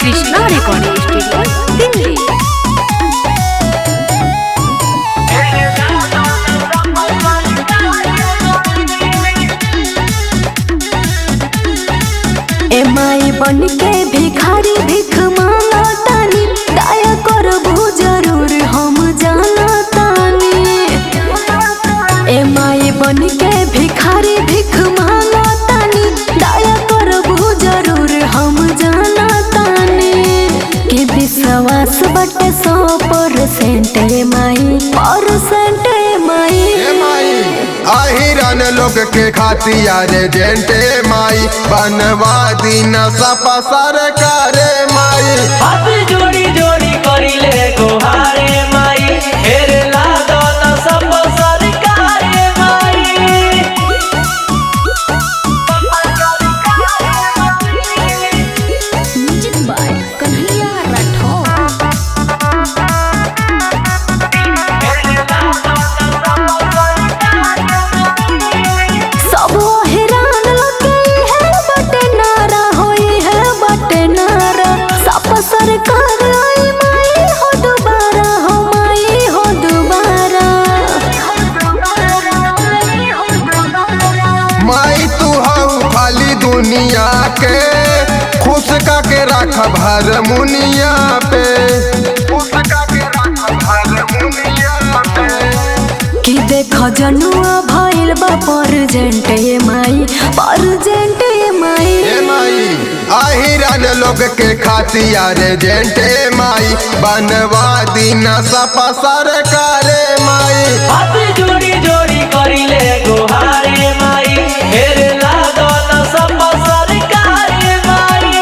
Krishna recording studio Delhi. माई बन के भिखारी भिख मांगा तानी, दया करबू जरूर हम जाना तानी। ए माई बन के भिखारी भिख मांगा तानी, दया करबू जरूर हम जाना तानी। कि विश्वास बटे 100% ए माई परसेंट ए माई। आहिरन लोग के खातिया रे जेंटे माई, बनवा दीना सपा सरकार माई। हाथ जोड़ी जोड़ी करिले गोहारे माई, हेरे लागो न सब सरकार माई। Music by Kanhaiya Rathore. सब हैरान लगे है बटे नारा होई है बटे नारा। सब सरकार आई माई हो दोबारा, हो माई हो दोबारा। माई तू हऊ खाली दुनिया के, खुश का के रख भर मुनिया पे। खुश का के रख भर मुनिया पे। कि देख जनुआ भइल बा परजेंट ए माई, परजेंट ए माई। ए माई आहिरन लोग के खातिया रे जेंटे माई, बनवा दीना सपा सरकार माई। हाथ जोड़ी जोड़ी करिले गोहारे माई, हेरे लागो न सब सरकार माई।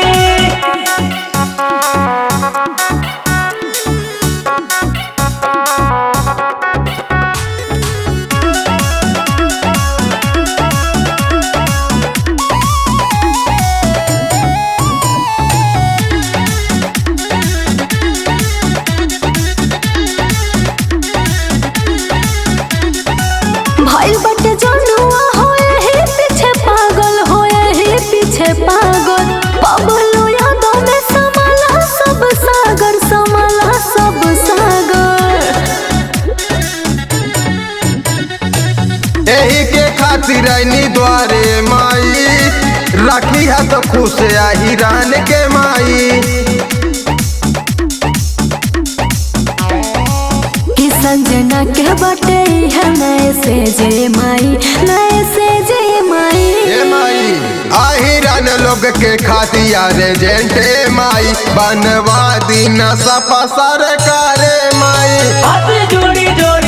भइल बटे जनुआ होए ही पीछे पागल, होए ही पीछे पागल। पबलू यादों में समाला सब सागर, समाला सब सागर। एही के खातिर आईनी द्वारे माई, रखी है तो खुश आहिरान के माई। कि संजना के बटे है नए से जे माई, नए से जे माई। ए माई आहिरन लोग के खातिया रे जेंटे माई, बनवा दीना सपा सरकार माई। हाथ जोड़ी जोड़ी